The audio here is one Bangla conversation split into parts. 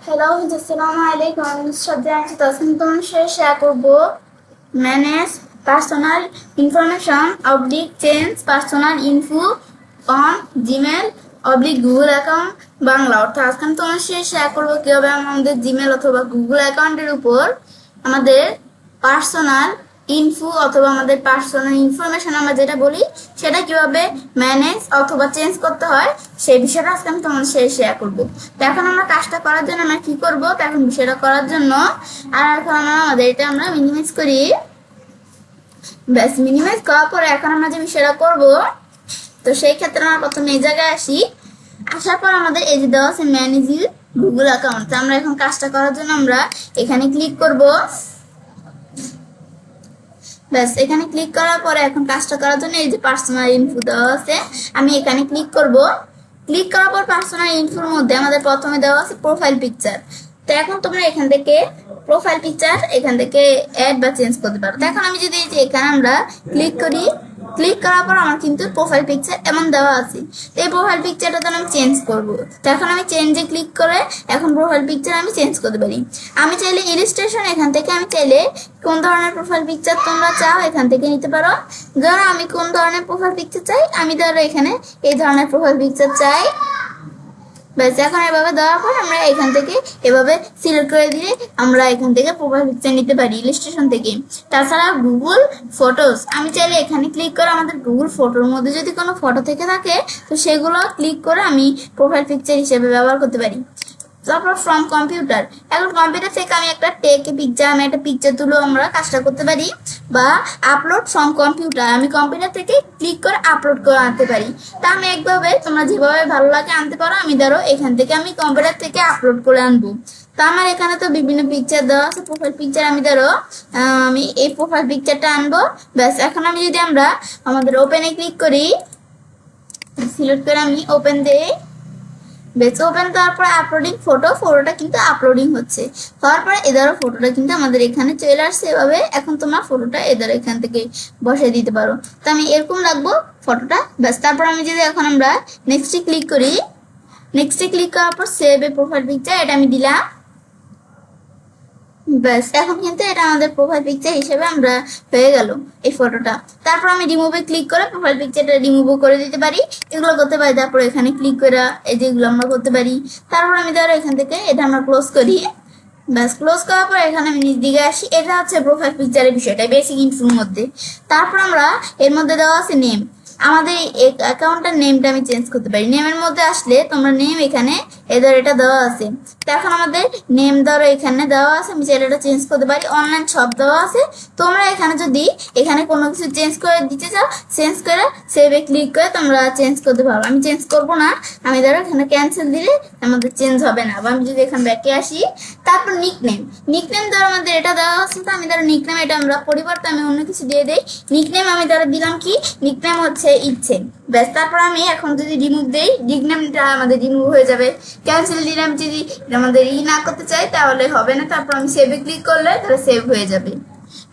হ্যালো, আসসালামু আলাইকুম। আমি শ্রদ্ধা আছি তসমিন তোমার সাথে শেয়ার করব manage personal information oblique change personal info on Gmail oblique Google account Bangla. অর্থাৎ আজকে আমি তোমার সাথে শেয়ার করবো কীভাবে আমাদের জিমেল অথবা গুগল অ্যাকাউন্টের উপর আমাদের পার্সোনাল ইনফো অথবা আমাদের পার্সোনাল ইনফরমেশন আমরা যেটা বলি সেটা কিভাবে ম্যানেজ অথবা চেঞ্জ করতে হয় সেই বিষয়টা আজকে আমি তোমাদের সাথে শেয়ার করবো। তো এখন আমরা কাজটা করার জন্য আমরা কি করবো, তো এখন বিষয়টা করার জন্য আর এখন আমাদের এটা আমরা মিনিমাইজ করি। ব্যাস মিনিমাইজ করার পরে এখন আমরা যে বিষয়টা করবো, তো সেই ক্ষেত্রে আমরা প্রথমে এই জায়গায় আসি। আসার পর আমাদের এই যে দেওয়া আছে ম্যানেজ গুগল অ্যাকাউন্ট। তো আমরা এখন কাজটা করার জন্য আমরা এখানে ক্লিক করবো। ব্যাস এখানে ক্লিক করার পরে এখন কাজটা করার জন্য এই যে পার্সোনাল ইনফো দেওয়া আছে, আমি এখানে ক্লিক করব। ক্লিক করার পর পার্সোনাল ইনফোর মধ্যে আমাদের প্রথমে দেওয়া আছে প্রোফাইল পিকচার। তো এখন তোমরা এখান থেকে প্রোফাইল পিকচার এখান থেকে অ্যাড বা চেঞ্জ করতে পারো। তো এখন আমি যদি এই যে এখানে আমরা ক্লিক করি, ক্লিক করার পর আমার কিন্তু প্রোফাইল পিকচার এমন দেওয়া আছে। তো এই প্রোফাইল পিকচারটা তো আমি চেঞ্জ করব। তো এখন আমি চেঞ্জে ক্লিক করে এখন প্রোফাইল পিকচার আমি চেঞ্জ করতে পারি। আমি চাইলে ইলিস্ট্রেশন এখান থেকে আমি চাইলে কোন ধরনের প্রোফাইল পিকচার তোমরা চাও এখান থেকে নিতে পারো। ধরো আমি কোন ধরনের প্রোফাইল পিকচার চাই, আমি ধরো এখানে এই ধরনের প্রোফাইল পিকচার চাই। ব্যাস এখন এভাবে দেওয়ার পর আমরা এখান থেকে এভাবে সিলেক্ট করে দিয়ে আমরা এখান থেকে প্রোফাইল পিকচার নিতে পারি ইলিস্ট্রেশন থেকে। তাছাড়া গুগল ফটোস আমি চাইলে এখানে ক্লিক করে আমাদের গুগল ফটোর মধ্যে যদি কোনো ফটো থেকে থাকে তো সেগুলো ক্লিক করে আমি প্রোফাইল পিকচার হিসেবে ব্যবহার করতে পারি। তারপর ফ্রম কম্পিউটার, এখন কম্পিউটার থেকে আমি একটা পিকচার আমি একটা পিকচার তুলে আমরা কাজটা করতে পারি। বা আপলোড ফ্রম কম্পিউটার, আমি কম্পিউটার থেকে ক্লিক করে আপলোড করে আনতে পারি। তা আমি একভাবে তোমরা যেভাবে ভালো লাগে আনতে পারো। আমি ধরো এখান থেকে আমি কম্পিউটার থেকে আপলোড করে আনবো। তা আমার এখানে তো বিভিন্ন পিকচার দেওয়া আছে, প্রোফাইল পিকচার আমি ধরো আমি এই প্রোফাইল পিকচারটা আনবো। ব্যাস এখন আমি যদি আমরা আমাদের ওপেনে ক্লিক করি, সিলেক্ট করে আমি ওপেন দিই। বেস ওপেন তারপর আপলোডিং ফটোটা কিন্তু আপলোডিং হচ্ছে। হওয়ার পরে এদারও ফটোটা কিন্তু আমাদের এখানে চলে আসছে এভাবে। এখন তোমার ফটোটা এদার এখান থেকে বসিয়ে দিতে পারো। তো আমি এরকম রাখবো ফটোটা। ব্যাস তারপর আমি যদি এখন আমরা নেক্সটে ক্লিক করি, নেক্সটে ক্লিক করার পর সেভ এ প্রোফাইল পিকচার এটা আমি দিলাম। ব্যাস এখন কিন্তু এটা আমাদের প্রোফাইল পিকচার হিসেবে আমরা হয়ে গেল এই ফটোটা। তারপর আমি রিমুভে ক্লিক করে প্রোফাইল পিকচারটা রিমুভও করে দিতে পারি, এগুলো করতে পারি। তারপর এখানে ক্লিক করে এই যেগুলো আমরা করতে পারি। তারপর আমি ধরো এখান থেকে এটা আমরা ক্লোজ করি। ব্যাস ক্লোজ করার পর এখানে আমি নিচ দিকে আসি। এটা হচ্ছে প্রোফাইল পিকচারের বিষয়টা বেসিক ইনফোর মধ্যে। তারপর আমরা এর মধ্যে দেওয়া আছে নেম, আমাদের এই অ্যাকাউন্টের নেমটা আমি চেঞ্জ করতে পারি। নেমের মধ্যে আসলে তোমরা নেম এখানে এদের এটা দেওয়া আছে। তো এখন আমাদের নেম ধরো এখানে দেওয়া আছে, আমি চাইলে এটা চেঞ্জ করতে পারি। অনলাইন সব দেওয়া আছে, তোমরা এখানে যদি এখানে কোনো কিছু চেঞ্জ করে দিতে চাও চেঞ্জ করে সেভে ক্লিক করে তোমরা চেঞ্জ করতে পারো। আমি চেঞ্জ করবো না, আমি ধরো এখানে ক্যান্সেল দিলে আমাদের চেঞ্জ হবে না। বা আমি যদি এখানে ব্যাকে আসি, তারপর নিকনেম ধরো আমাদের এটা দেওয়া আছে। তো আমি ধরো নিকনেম এটা আমরা পরিবর্তে আমি অন্য কিছু দিয়ে দিই। নিকনেম আমি ধরো দিলাম কি, নিকনেম হচ্ছে ইচ্ছে। ব্যাস তারপর আমি এখন যদি রিমুভ দেই নিকনেমটা আমাদের রিমুভ হয়ে যাবে। ক্যান্সেল দিলাম যদি আমাদের না করতে চাই তাহলে হবে না। তারপর আমি সেভে ক্লিক করলে তাহলে সেভ হয়ে যাবে।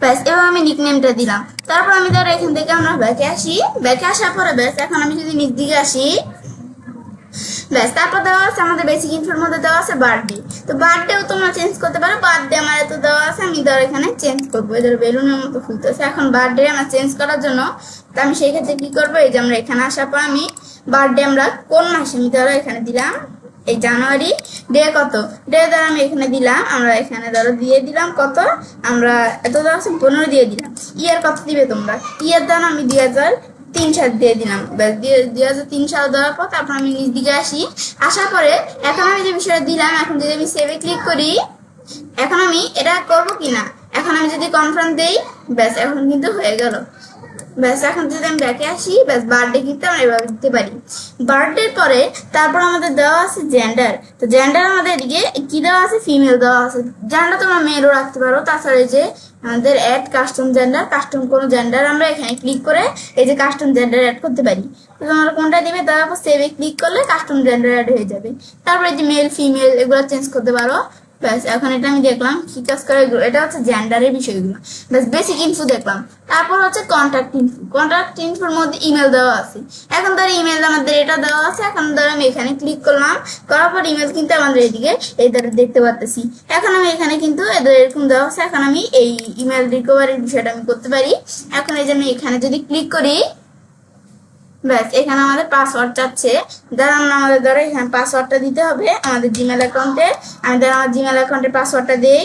ব্যাস এবার আমি নিকনেমটা দিলাম। তারপর আমি ধরো এখান থেকে আমরা ব্যাকে আসি। ব্যাকে আসার পরে ব্যাস এখন আমি যদি নিচ দিকে আসি, ব্যাস তারপর দেওয়া আছে আমাদের বেসিক ইনফোর মধ্যে দেওয়া আছে বার্থডে। তো বার্থডেও তোমরা চেঞ্জ করতে পারো। বার্থডে আমার এত দেওয়া আছে, আমি ধরো এখানে চেঞ্জ করবো। এদের বেলুনের মতো ফুলতেছে। এখন বার্থডে আমরা চেঞ্জ করার জন্য তো আমি সেই ক্ষেত্রে কি করবো, এই যে আমরা এখানে আসার পর আমি বার্থডে আমরা কোন মাসে আমি ধরো এখানে দিলাম এই জানুয়ারি। ডে কত, ডে ধরো আমি এখানে দিলাম, আমরা এখানে ধরো দিয়ে দিলাম কত, আমরা এত ধরো 15 দিয়ে দিলাম। ইয়ার কত দিবে তোমরা, ইয়ার ধরো আমি 2003 সাল দিয়ে দিলাম। ব্যাস 2003 সাল দেওয়ার পর তারপর আমি নিচ দিকে আসি। আসার পরে এখন আমি যে বিষয়টা দিলাম, এখন যদি আমি সেভে ক্লিক করি, এখন আমি এটা করবো কিনা, এখন আমি যদি কনফার্ম দেই, ব্যাস এখন কিন্তু হয়ে গেল। ব্যাস এখন যদি আমি ব্যাকে আসি, ব্যাস বার্থডে কিন্তু আমরা এভাবে দিতে পারি। বার্থডের পরে তারপর আমাদের দেওয়া আছে জেন্ডার। তো জেন্ডার আমাদের এদিকে কি দেওয়া আছে, ফিমেল দেওয়া আছে। জেন্ডার তোমরা মেলও রাখতে পারো। তাছাড়া এই যে আমাদের অ্যাড কাস্টম জেন্ডার, কাস্টম কোনো জেন্ডার আমরা এখানে ক্লিক করে এই যে কাস্টম জেন্ডার অ্যাড করতে পারি। তো তোমরা কোনটা দিবে তারপর সেভে ক্লিক করলে কাস্টম জেন্ডার অ্যাড হয়ে যাবে। তারপরে এই যে মেল ফিমেল এগুলো চেঞ্জ করতে পারো। ব্যাস এখন এটা আমি দেখলাম কি কাজ করে এগুলো, এটা হচ্ছে জেন্ডারের বিষয়গুলো। ব্যাস বেসিক ইনফো দেখলাম। তারপর হচ্ছে কন্ট্যাক্ট ইনফো। কন্ট্যাক্ট ইনফোর মধ্যে ইমেল দেওয়া আছে। এখন ধরো ইমেল আমাদের এটা দেওয়া আছে, এখন ধরো আমি এখানে ক্লিক করলাম, করার পর ইমেল কিন্তু আমাদের এদিকে এদের দেখতে পাচ্ছি। এখন আমি এখানে কিন্তু এদের এরকম দেওয়া আছে। এখন আমি এই ইমেল রিকভারির বিষয়টা আমি করতে পারি। এখন এই যে আমি এখানে যদি ক্লিক করি, ব্যাস এখানে আমাদের পাসওয়ার্ড চাচ্ছে। আমাদের ধরো এখানে পাসওয়ার্ডটা দিতে হবে আমাদের জিমেল অ্যাকাউন্টে। আমি ধরো আমার জিমেল অ্যাকাউন্টের পাসওয়ার্ডটা দিই।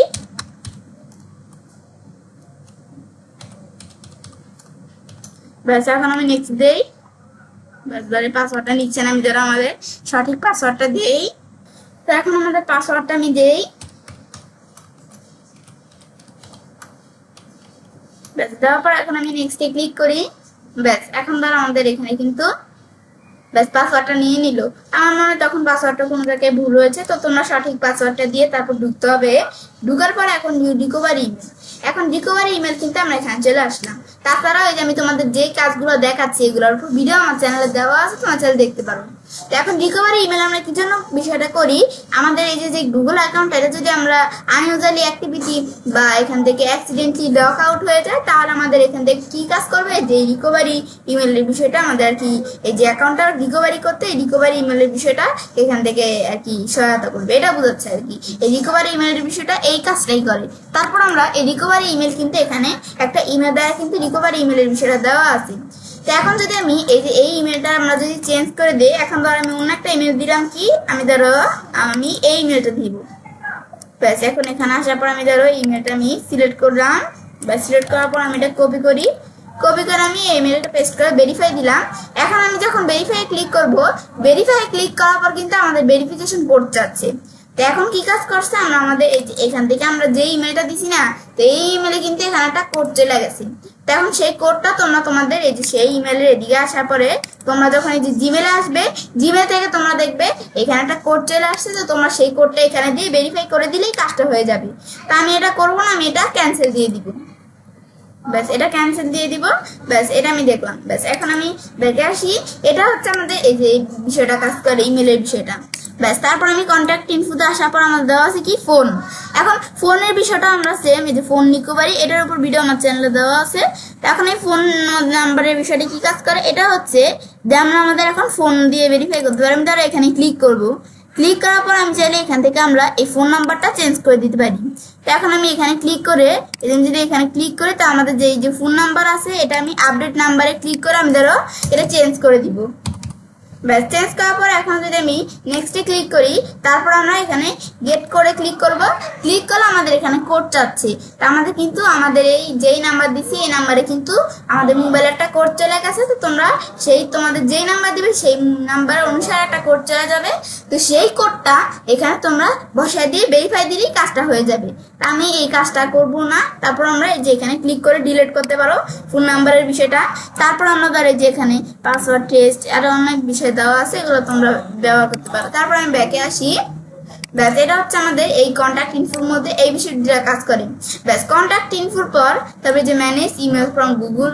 ব্যাস এখন আমি নেক্সট দেই। ব্যাস ধরে পাসওয়ার্ডটা নিচ্ছে না, আমি ধরো আমাদের সঠিক পাসওয়ার্ডটা দিই। তো এখন আমাদের পাসওয়ার্ডটা আমি দেই। ব্যাস দেওয়ার পর এখন আমি নেক্সটে ক্লিক করি। ব্যাস এখন ধরো আমাদের এখানে কিন্তু ব্যাস পাসওয়ার্ডটা নিয়ে নিল। আমার মনে হয় তখন পাসওয়ার্ডটা কোনো জায়গায় ভুল হয়েছে, তো তোমরা সঠিক পাসওয়ার্ডটা দিয়ে তারপর ঢুকতে হবে। ঢুকার পর এখন রিকভারি ইমেল। এখন রিকভারি ইমেল কিন্তু আমরা এখানে চলে আসলাম। তাছাড়াও এই যে আমি তোমাদের যে কাজগুলো দেখাচ্ছি এগুলোর উপর ভিডিও আমার চ্যানেলে দেওয়া আছে, তোমার চ্যানেলে দেখতে পারো। তো এখন রিকভারি ইমেল আমরা কি জন্য বিষয়টা করি, আমাদের এই যে গুগল অ্যাকাউন্ট এটা যদি আমরা আনইউজুয়ালি অ্যাক্টিভিটি বা এখান থেকে অ্যাক্সিডেন্টলি লক আউট হয়ে যায়, তাহলে আমাদের এখান থেকে কি কাজ করবে, যে রিকভারি ইমেলের বিষয়টা আমাদের আর কি এই যে অ্যাকাউন্টটা রিকভারি করতে এই রিকভারি ইমেলের বিষয়টা এখান থেকে আর কি সহায়তা করবে, এটা বোঝাচ্ছে আর কি। এই রিকভারি ইমেলের বিষয়টা এই কাজটাই করে। তারপর আমরা এই রিকভারি ইমেল কিন্তু এখানে একটা ইমেল দ্বারা কিন্তু রিকভারি ইমেলের বিষয়টা দেওয়া আছে। তো এখন যদি আমি এই যে এই ইমেলটা আমরা যদি চেঞ্জ করে দিই, এখন ধরো আমি অন্য একটা ইমেল দিলাম, কি আমি ধরো আমি এই ইমেলটা দিব। ব্যাস এখন এখানে আসার পর আমি ধরো ইমেলটা আমি সিলেক্ট করলাম। ব্যাস সিলেক্ট করার পর আমি এটা কপি করি। কপি করে আমি এই ইমেলটা পেস্ট করে ভেরিফাই দিলাম। এখন আমি যখন ভেরিফাই ক্লিক করব, ভেরিফাই ক্লিক করার পর কিন্তু আমাদের ভেরিফিকেশন কোড যাচ্ছে। তো এখন কি কাজ করছে, আমরা আমাদের এখান থেকে আমরা যে ইমেলটা দিছি না, তো এই ইমেলে কিন্তু এখানে একটা কোড চলে গেছে। তো এখন সেই কোডটা তোমরা তোমাদের এই যে সেই ইমেলের এদিকে আসার পরে তোমরা যখন এই যে জিমেলে আসবে, জিমেল থেকে তোমরা দেখবে এখানে একটা কোড চলে আসছে। তো তোমরা সেই কোডটা এখানে দিয়ে ভেরিফাই করে দিলেই কাজটা হয়ে যাবে। তা আমি এটা করবো না, আমি এটা ক্যান্সেল দিয়ে দিব। ব্যাস এটা ক্যান্সেল দিয়ে দিব। ব্যাস এটা আমি দেখলাম। ব্যাস এখন আমি ব্যাকে আসি। এটা হচ্ছে আমাদের এই যে বিষয়টা কাজ করে ইমেলের বিষয়টা। ব্যাস তারপর আমি কন্ট্যাক্ট ইনফোতে আসার পর আমার দেওয়া আছে কি ফোন। এখন ফোনের বিষয়টা আমরা সেম এই যে ফোন নিতে পারি, এটার উপর ভিডিও আমার চ্যানেলে দেওয়া আছে। এখন এই ফোন নাম্বারের বিষয়টা কি কাজ করে, এটা হচ্ছে যে আমরা আমাদের এখন ফোন দিয়ে ভেরিফাই করতে পারি। আমি ধরো এখানে ক্লিক করব। ক্লিক করার পর আমি চাইলে এখান থেকে আমরা এই ফোন নাম্বারটা চেঞ্জ করে দিতে পারি। তো এখন আমি এখানে ক্লিক করে যদি এখানে ক্লিক করে, তো আমাদের যে ফোন নাম্বার আছে এটা আমি আপডেট নাম্বারে ক্লিক করে আমি ধরো এটা চেঞ্জ করে দিব। ব্যাস চেঞ্জ করার পর এখন যদি আমি নেক্সটে ক্লিক করি, তারপর আমরা এখানে গেট করে ক্লিক করব। ক্লিক করলে আমাদের এখানে কোড চাচ্ছে। তা আমাদের কিন্তু আমাদের এই যেই নাম্বার দিছি এই নাম্বারে কিন্তু আমাদের মোবাইলে একটা কোড চলে গেছে। তো তোমরা সেই তোমাদের যেই নাম্বার দিবে সেই নাম্বার অনুসারে একটা কোড চলে যাবে। তো সেই কোডটা এখানে তোমরা বসায় দিয়ে ভেরিফাই দিলেই কাজটা হয়ে যাবে। তা আমি এই কাজটা করব না। তারপর আমরা যে এখানে ক্লিক করে ডিলিট করতে পারো ফোন নাম্বারের বিষয়টা। তারপর আমরা ধরে যে এখানে পাসওয়ার্ড টেস্ট আরো অনেক বিষয় দেওয়া আছে, এগুলো তোমরা ব্যবহার করতে পারো। তারপর আমি ব্যাকে আসি। ব্যাস এটা হচ্ছে আমাদের এই কন্ট্যাক্ট ইনফোর মধ্যে এই বিষয়টা কাজ করে। ব্যাস কন্ট্যাক্ট ইনফোর পর তারপরে যে ম্যানেজ ইমেল ফ্রম গুগল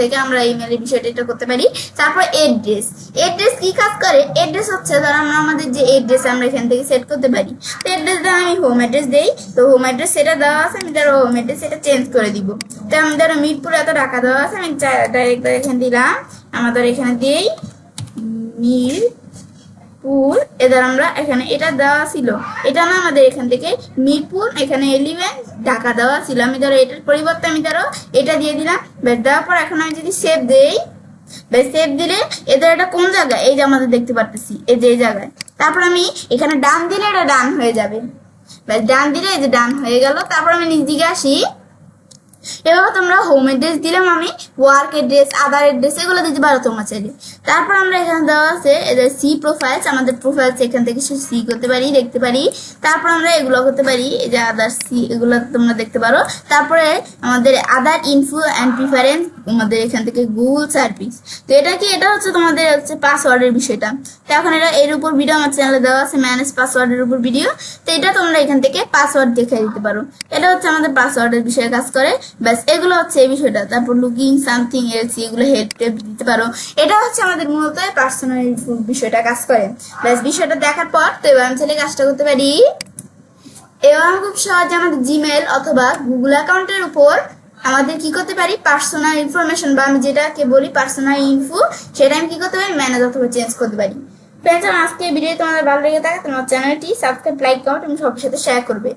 থেকে আমরা ইমেলের বিষয়টা এটা করতে পারি। তারপর এড্রেস। এড্রেস কি কাজ করে, এড্রেস হচ্ছে ধর আমরা আমাদের যে এড্রেস আমরা এখান থেকে সেট করতে পারি। তো এড্রেস দ্বারা আমি হোম অ্যাড্রেস দেই। তো হোম অ্যাড্রেস সেটা দেওয়া আছে, আমি ধরো হোম অ্যাড্রেস সেটা চেঞ্জ করে দিব। তো আমি ধরো মিরপুর এত টাকা দেওয়া আছে, আমি ডাইরেক্ট এখানে দিলাম। আমাদের এখানে দিই মিরপুর। এবার আমরা এখানে এটা দেওয়া ছিল, এটা না আমাদের এখান থেকে মিরপুর এখানে 11 ঢাকা দেওয়া ছিল। আমি ধরো এটার পরিবর্তে আমি ধরো এটা দিয়ে দিলাম। বেশ দেওয়ার পর এখন আমি যদি সেভ দেই, বেশ সেভ দিলে এদের এটা কোন জায়গায়, এই যে আমাদের দেখতে পারতেছি এই যে এই জায়গায়। তারপর আমি এখানে ডান দিলে এটা ডান হয়ে যাবে। বেশ ডান দিলে এই যে ডান হয়ে গেল। তারপর আমি নিচ দিকে আসি। এভাবে তোমরা হোম অ্যাড্রেস দিলাম, আমি ওয়ার্ক অ্যাড্রেস আদার অ্যাড্রেস এগুলো দিতে পারো তোমরা চাইলে। তারপর আমরা এখানে দেওয়া আছে এদের সি প্রোফাইলস, আমাদের প্রোফাইলস এখান থেকে সি করতে পারি দেখতে পারি। তারপর আমরা এগুলো করতে পারি, এই যে আদার সি এগুলো তোমরা দেখতে পারো। তারপরে আমাদের আদার ইনফো অ্যান্ড প্রিফারেন্স আমাদের এখান থেকে গুগল সার্ভিস। তো এটা কি, এটা হচ্ছে তোমাদের হচ্ছে পাসওয়ার্ডের বিষয়টা। তো এখন এটা এর উপর ভিডিও আমার চ্যানেলে দেওয়া আছে, ম্যানেজ পাসওয়ার্ডের উপর ভিডিও। তো এটা তোমরা এখান থেকে পাসওয়ার্ড দেখে দিতে পারো। এটা হচ্ছে আমাদের পাসওয়ার্ডের বিষয়ে কাজ করে। ব্যাস এগুলো হচ্ছে এই বিষয়টা। তারপর লুকিং সামথিং এলস এগুলো হেল্প টেপ দিতে পারো। এটা হচ্ছে আমাদের মূলত পার্সোনাল বিষয়টা কাজ করে। ব্যাস বিষয়টা দেখার পর তো এবার আমি ছেলে কাজটা করতে পারি। এবার আমরা খুব সহজে আমাদের জিমেল অথবা গুগল অ্যাকাউন্টের উপর আমাদের কি করতে পারি, পার্সোনাল ইনফরমেশন বা আমি যেটাকে বলি পার্সোনাল ইনফো, সেটা আমি কি করতে পারি, ম্যানেজ অথবা চেঞ্জ করতে পারি। ফ্রেন্ডস, আজকে ভিডিও তোমাদের ভালো লেগে থাকে তোমার চ্যানেলটি সাবস্ক্রাইব, লাইক, কমেন্ট এবং সবার সাথে শেয়ার করবে।